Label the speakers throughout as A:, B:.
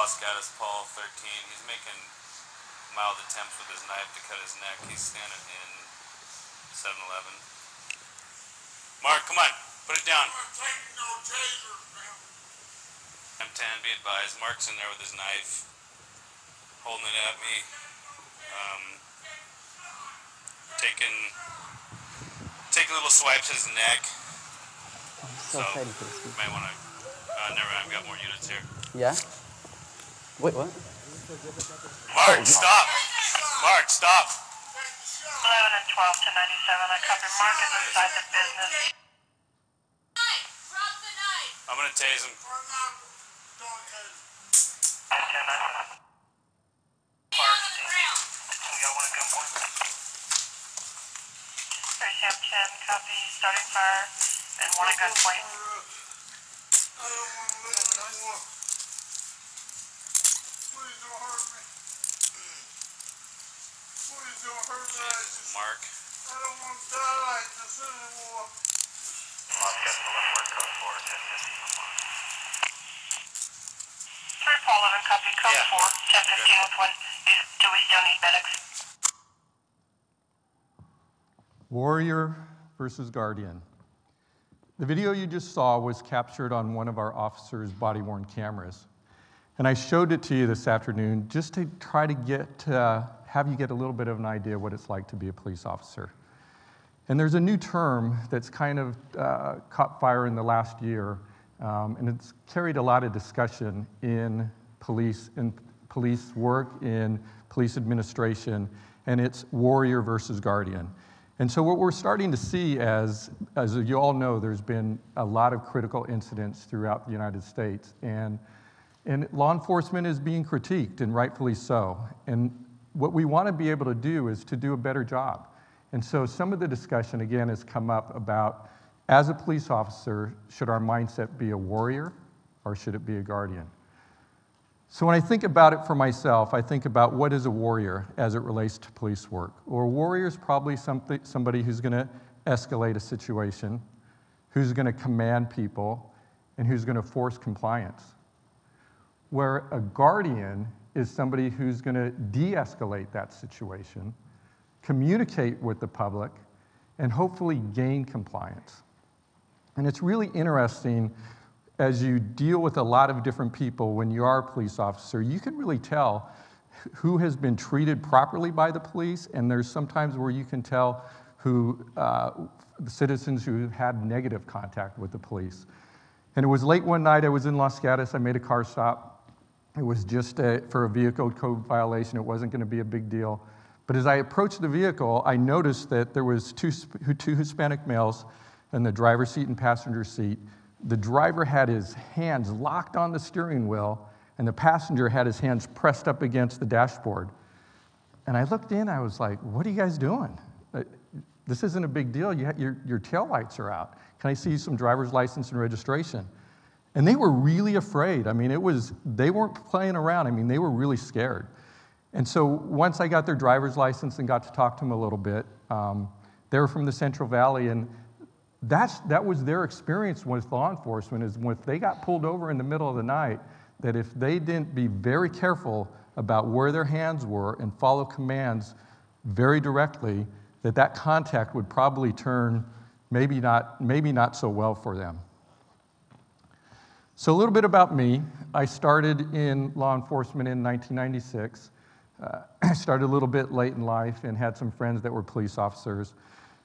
A: Los Gatos Paul, 13. He's making mild attempts with his knife to cut his neck. He's standing in 7-Eleven. Mark, come on, put it down. M10, be advised. Mark's in there with his knife, holding it at me. Taking little swipes at his neck.
B: So excited for this.
A: You might want to. Never mind, I've got more units here.
B: Yeah? Wait, what?
A: Mark, stop! Mark, stop!
C: 11 and 12 to 97. I copy. Mark is inside the business.
A: Drop the knife! I'm gonna tase him.
C: Sam 10, copy, starting fire, and one at gunpoint.
D: Please don't hurt me. Please don't hurt me.
A: Mark.
D: I don't want to die like this anymore.
C: Mark, got the left word code for 10-15. 3-4-11, copy, code 4, 10-15 with one. Do we still need medics?
E: Warrior versus Guardian. The video you just saw was captured on one of our officers' body-worn cameras. And I showed it to you this afternoon just to try to have you get a little bit of an idea what it's like to be a police officer. And there's a new term that's kind of caught fire in the last year, and it's carried a lot of discussion in police work, in police administration, and it's warrior versus guardian. And so what we're starting to see, as you all know, there's been a lot of critical incidents throughout the United States, and law enforcement is being critiqued, and rightfully so. And what we want to be able to do is to do a better job. And so some of the discussion, again, has come up about, as a police officer, should our mindset be a warrior or should it be a guardian? So when I think about it for myself, I think about what is a warrior as it relates to police work. Well, a warrior is probably somebody who's going to escalate a situation, who's going to command people, and who's going to force compliance. Where a guardian is somebody who's going to de-escalate that situation, communicate with the public, and hopefully gain compliance. And it's really interesting, as you deal with a lot of different people when you are a police officer, you can really tell who has been treated properly by the police, and there's sometimes where you can tell who the citizens who had negative contact with the police. And it was late one night, I was in Los Gatos, I made a car stop. It was just for a vehicle code violation, it wasn't gonna be a big deal. But as I approached the vehicle, I noticed that there was two Hispanic males in the driver's seat and passenger seat. The driver had his hands locked on the steering wheel, and the passenger had his hands pressed up against the dashboard. And I looked in, I was like, what are you guys doing? This isn't a big deal, your tail lights are out. Can I see some driver's license and registration? And they were really afraid. I mean, they weren't playing around. I mean, they were really scared. And so once I got their driver's license and got to talk to them a little bit, they were from the Central Valley, and that was their experience with law enforcement, is when they got pulled over in the middle of the night, that if they didn't be very careful about where their hands were and follow commands very directly, that contact would probably turn maybe not so well for them. So a little bit about me. I started in law enforcement in 1996. I started a little bit late in life and had some friends that were police officers.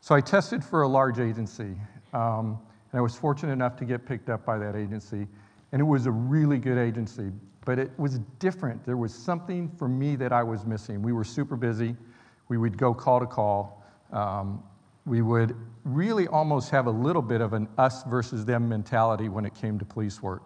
E: So I tested for a large agency, and I was fortunate enough to get picked up by that agency. And it was a really good agency, but it was different. There was something for me that I was missing. We were super busy. We would go call to call. We would really almost have a little bit of an us versus them mentality when it came to police work.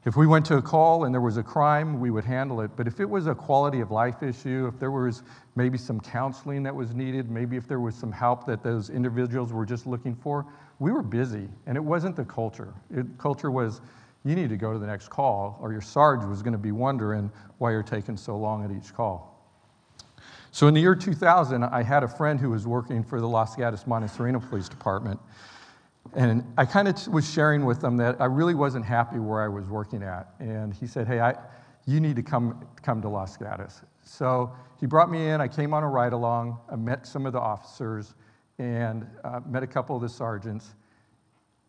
E: If we went to a call and there was a crime, we would handle it. But if it was a quality of life issue, if there was maybe some counseling that was needed, maybe if there was some help that those individuals were just looking for, we were busy. And it wasn't the culture. Culture was, you need to go to the next call, or your sarge was going to be wondering why you're taking so long at each call. So in the year 2000, I had a friend who was working for the Los Gatos Montessorino Police Department. And I kind of was sharing with them that I really wasn't happy where I was working at. And he said, hey, you need to come to Los Gatos. So he brought me in, I came on a ride-along, I met some of the officers, and met a couple of the sergeants,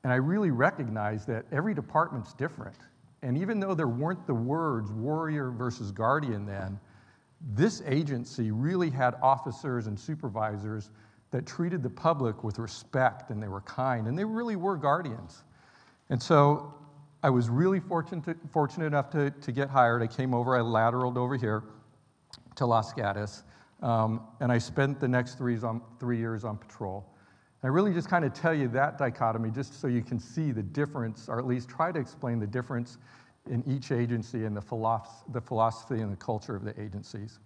E: and I really recognized that every department's different. And even though there weren't the words warrior versus guardian then, this agency really had officers and supervisors that treated the public with respect, and they were kind, and they really were guardians. And so I was really fortunate enough to get hired. I came over, I lateraled over here to Los Gatos, and I spent the next 3 years on patrol. I really just kind of tell you that dichotomy just so you can see the difference, or at least try to explain the difference in each agency and the philosophy and the culture of the agencies.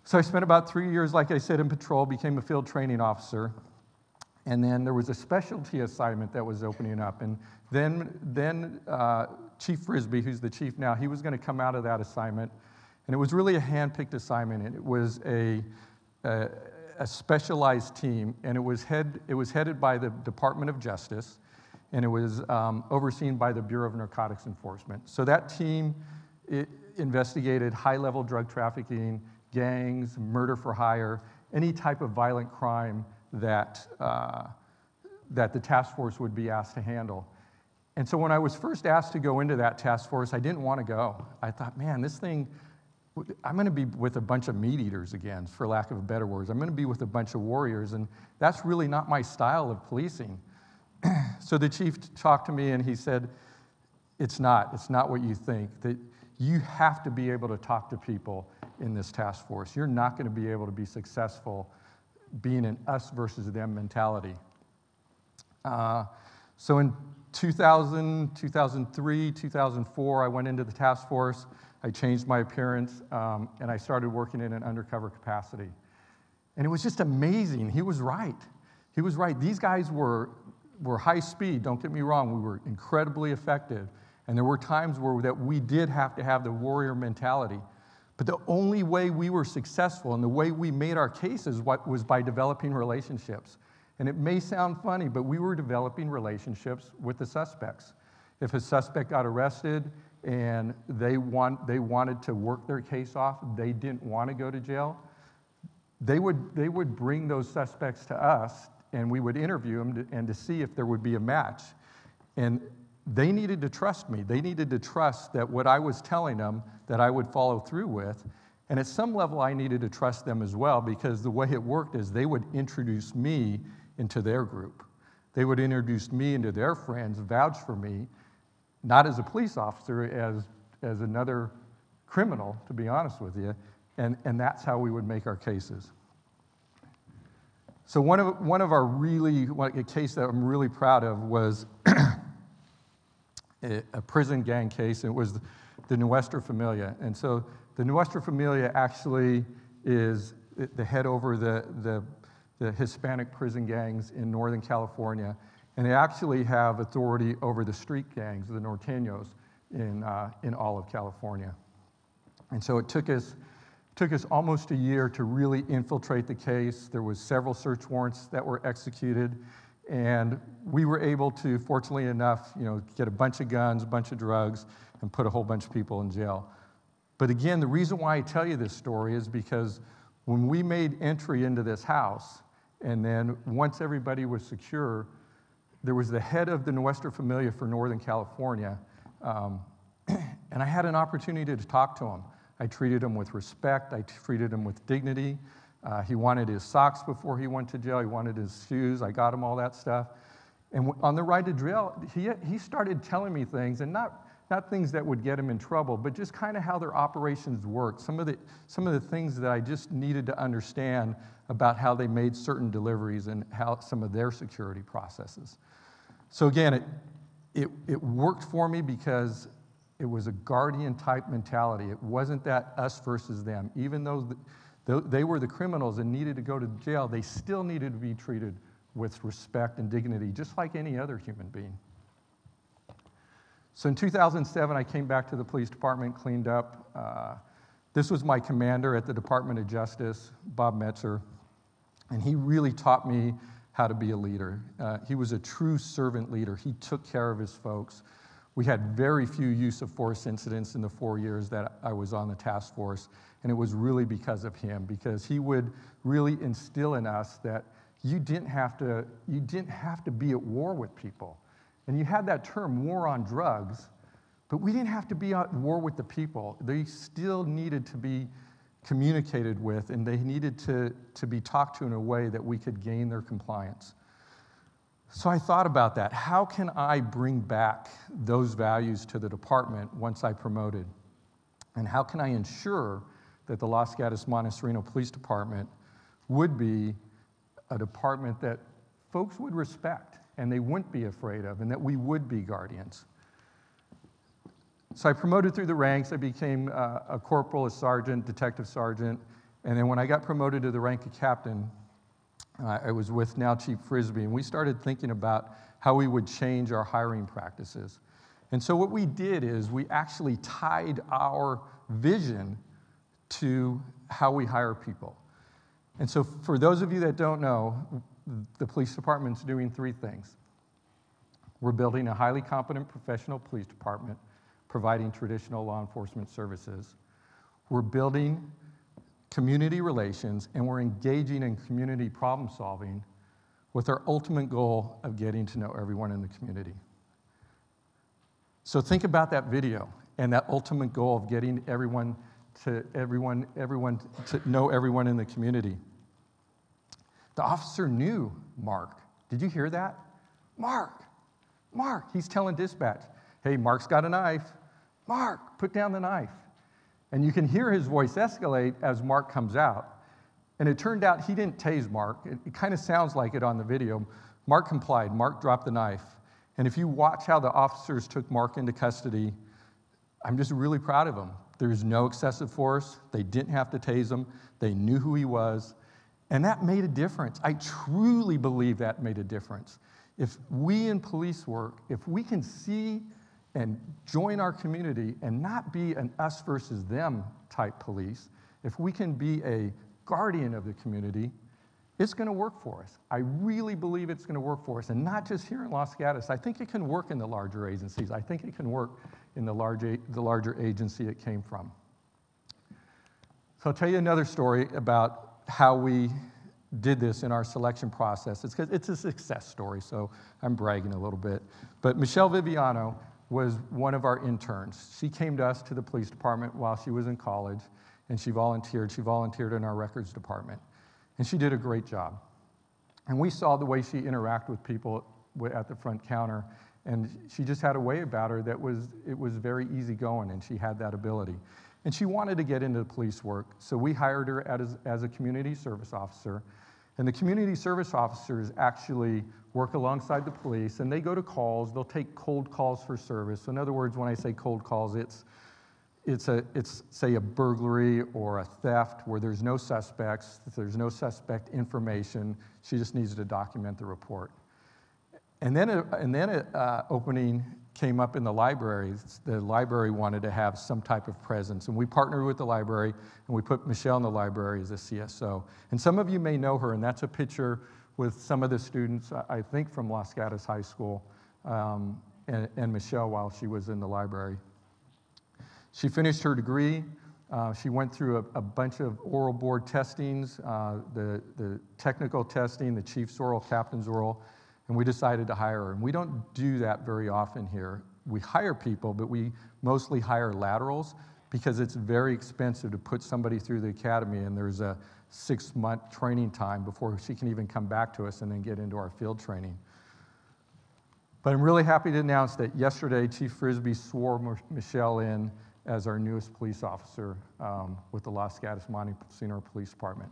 E: So I spent about 3 years, like I said, in patrol, became a field training officer, and then there was a specialty assignment that was opening up, and then Chief Frisbee, who's the chief now, he was going to come out of that assignment, and it was really a hand-picked assignment, and it was a specialized team, and it was headed by the Department of Justice, and it was overseen by the Bureau of Narcotics Enforcement. So that team investigated high-level drug trafficking, gangs, murder for hire, any type of violent crime that the task force would be asked to handle. And so when I was first asked to go into that task force, I didn't want to go. I thought, man, this thing, I'm going to be with a bunch of meat eaters again, for lack of better words. I'm going to be with a bunch of warriors, and that's really not my style of policing. So the chief talked to me, and he said, it's not what you think, that you have to be able to talk to people in this task force. You're not going to be able to be successful being an us versus them mentality. So in 2000, 2003, 2004, I went into the task force. I changed my appearance, and I started working in an undercover capacity. And it was just amazing. He was right. He was right. These guys were high speed, don't get me wrong. We were incredibly effective. And there were times that we did have to have the warrior mentality. But the only way we were successful and the way we made our cases was by developing relationships. And it may sound funny, but we were developing relationships with the suspects. If a suspect got arrested and they wanted to work their case off, they didn't want to go to jail, they would bring those suspects to us, and we would interview them and to see if there would be a match. And they needed to trust me. They needed to trust that what I was telling them that I would follow through with. And at some level, I needed to trust them as well, because the way it worked is they would introduce me into their group. They would introduce me into their friends, vouch for me, not as a police officer, as another criminal, to be honest with you. And that's how we would make our cases. So one of our a case that I'm really proud of was a prison gang case. It was the Nuestra Familia. And so the Nuestra Familia actually is the head over the Hispanic prison gangs in Northern California. And they actually have authority over the street gangs, the norteños, in all of California. And so it took us almost a year to really infiltrate the case. There was several search warrants that were executed, and we were able to, fortunately enough, get a bunch of guns, a bunch of drugs, and put a whole bunch of people in jail. But again, the reason why I tell you this story is because when we made entry into this house, and then once everybody was secure, there was the head of the Nuestra Familia for Northern California, and I had an opportunity to talk to him. I treated him with respect. I treated him with dignity. He wanted his socks before he went to jail. He wanted his shoes. I got him all that stuff. And on the ride to jail, he started telling me things, and not things that would get him in trouble, but just kind of how their operations work. Some of the things that I just needed to understand about how they made certain deliveries and how some of their security processes. So again, it worked for me because it was a guardian-type mentality. It wasn't that us versus them. Even though they were the criminals and needed to go to jail, they still needed to be treated with respect and dignity, just like any other human being. So in 2007, I came back to the police department, cleaned up. This was my commander at the Department of Justice, Bob Metzer, and he really taught me how to be a leader. He was a true servant leader. He took care of his folks. We had very few use of force incidents in the 4 years that I was on the task force, and it was really because of him, because he would really instill in us that you didn't have to be at war with people. And you had that term, war on drugs, but we didn't have to be at war with the people. They still needed to be communicated with, and they needed to be talked to in a way that we could gain their compliance. So I thought about that. How can I bring back those values to the department once I promoted? And how can I ensure that the Los Gatos Montesino Police Department would be a department that folks would respect and they wouldn't be afraid of, and that we would be guardians? So I promoted through the ranks. I became a corporal, a sergeant, detective sergeant, and then when I got promoted to the rank of captain, I was with now Chief Frisbee, and we started thinking about how we would change our hiring practices. And so what we did is we actually tied our vision to how we hire people. And so for those of you that don't know, the police department's doing 3 things. We're building a highly competent professional police department, providing traditional law enforcement services. We're building community relations, and we're engaging in community problem solving with our ultimate goal of getting to know everyone in the community. So think about that video and that ultimate goal of getting everyone to know everyone in the community. The officer knew Mark. Did you hear that? Mark, he's telling dispatch, hey, Mark's got a knife. Mark, put down the knife. And you can hear his voice escalate as Mark comes out. And it turned out he didn't tase Mark. It kind of sounds like it on the video. Mark complied. Mark dropped the knife. And if you watch how the officers took Mark into custody, I'm just really proud of them. There was no excessive force. They didn't have to tase him. They knew who he was. And that made a difference. I truly believe that made a difference. If we in police work, if we can see and join our community and not be an us versus them type police, if we can be a guardian of the community, it's going to work for us. I really believe it's going to work for us, and not just here in Los Gatos. I think it can work in the larger agencies. I think it can work in the larger agency it came from. So I'll tell you another story about how we did this in our selection process. It's a success story, so I'm bragging a little bit. But Michelle Viviano was one of our interns. She came to us to the police department while she was in college, and she volunteered. She volunteered in our records department, and she did a great job. And we saw the way she interacted with people at the front counter, and she just had a way about her that was very easygoing, and she had that ability. And she wanted to get into police work, so we hired her as a community service officer. And the community service officers actually work alongside the police, and they go to calls. They'll take cold calls for service. So in other words, when I say cold calls, it's say a burglary or a theft where there's no suspects, there's no suspect information. She just needs to document the report. And then an opening came up in the library. The library wanted to have some type of presence, and we partnered with the library, and we put Michelle in the library as a CSO. And some of you may know her, and that's a picture with some of the students, I think from Los Gatos High School, and Michelle while she was in the library. She finished her degree. She went through a bunch of oral board testings, the technical testing, the chief's oral, captain's oral, and we decided to hire her. And we don't do that very often here. We hire people, but we mostly hire laterals because it's very expensive to put somebody through the academy, and there's a 6-month training time before she can even come back to us and then get into our field training. But I'm really happy to announce that yesterday, Chief Frisbee swore Michelle in as our newest police officer with the Los Gatos Montesino Police Department.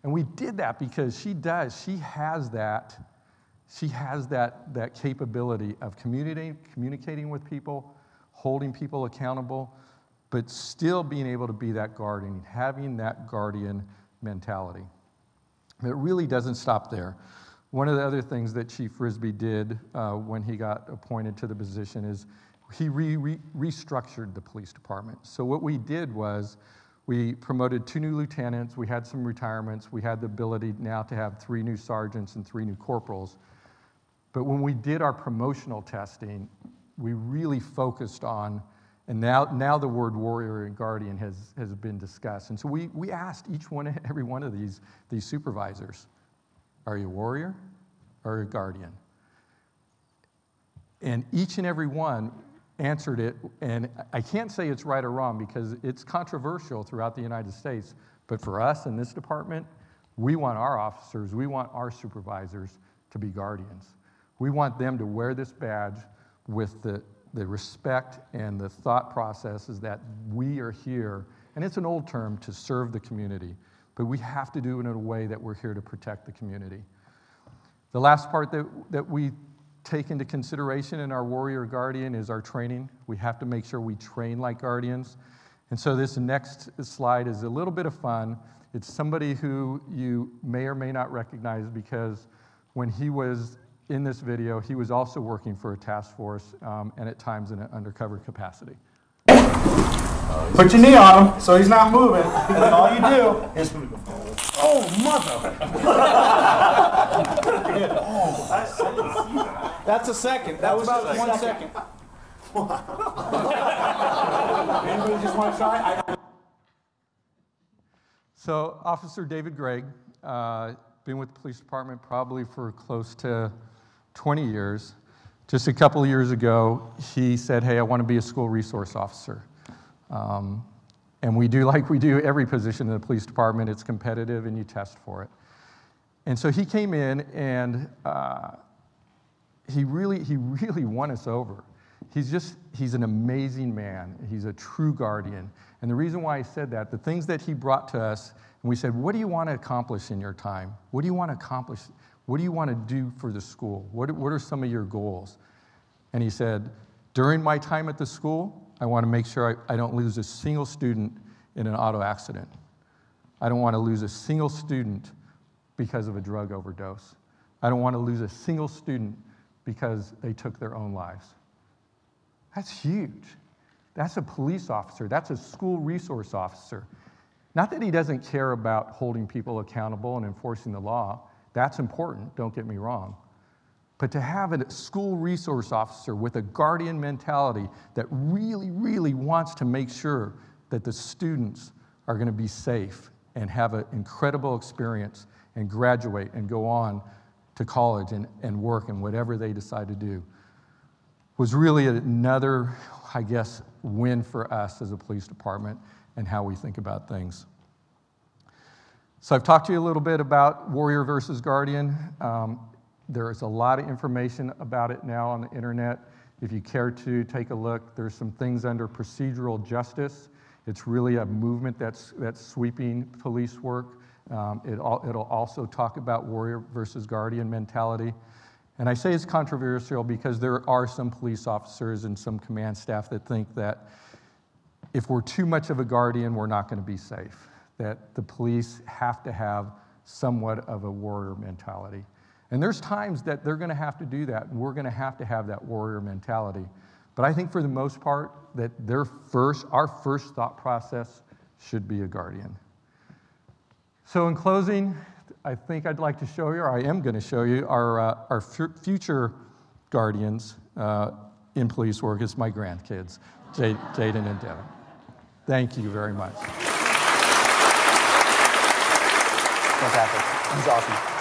E: And we did that because she has that capability of communicating with people, holding people accountable, but still being able to be that guardian, having that guardian mentality. It really doesn't stop there. One of the other things that Chief Frisbee did when he got appointed to the position is he restructured the police department. So what we did was we promoted 2 new lieutenants, we had some retirements, we had the ability now to have 3 new sergeants and 3 new corporals. But when we did our promotional testing, we really focused on, and now the word warrior and guardian has been discussed. And so we asked every one of these supervisors, are you a warrior or a guardian? And each and every one answered it, and I can't say it's right or wrong because it's controversial throughout the United States, but for us in this department, we want our officers, we want our supervisors to be guardians. We want them to wear this badge with the respect and the thought processes that we are here, and it's an old term, to serve the community, but we have to do it in a way that we're here to protect the community. The last part that we take into consideration in our warrior guardian is our training. We have to make sure we train like guardians. And so this next slide is a little bit of fun. It's somebody who you may or may not recognize because when he was in this video, he was also working for a task force and at times in an undercover capacity.
F: Put your knee on him so he's not moving, and then all you do is, oh, mother! That's a second. That was about 1 second. Anybody just want to try?
E: So, Officer David Gregg, been with the police department probably for close to 20 years. Just a couple of years ago, he said, hey, I want to be a school resource officer. And we do like we do every position in the police department. It's competitive and you test for it. And so he came in and he really won us over. He's an amazing man. He's a true guardian. And the reason why I said that, the things that he brought to us, and we said, what do you want to accomplish in your time? What do you want to accomplish? What do you want to do for the school? What are some of your goals? And he said, during my time at the school, I want to make sure I don't lose a single student in an auto accident. I don't want to lose a single student because of a drug overdose. I don't want to lose a single student because they took their own lives. That's huge. That's a police officer. That's a school resource officer. Not that he doesn't care about holding people accountable and enforcing the law. That's important, don't get me wrong. But to have a school resource officer with a guardian mentality that really wants to make sure that the students are going to be safe and have an incredible experience and graduate and go on to college and work and whatever they decide to do was really another, I guess, win for us as a police department and how we think about things. So I've talked to you a little bit about Warrior versus Guardian. There is a lot of information about it now on the internet. If you care to take a look, there's some things under procedural justice. It's really a movement that's sweeping police work. It'll also talk about warrior versus guardian mentality. And I say it's controversial because there are some police officers and some command staff that think that if we're too much of a guardian, we're not going to be safe. That the police have to have somewhat of a warrior mentality. And there's times that they're going to have to do that, and we're going to have that warrior mentality. But I think for the most part, that our first thought process should be a guardian. So in closing, I think I'd like to show you, or I am going to show you, our future guardians in police work. It's my grandkids, Jaden and Devin. Thank you very much.
B: Fantastic. He's awesome.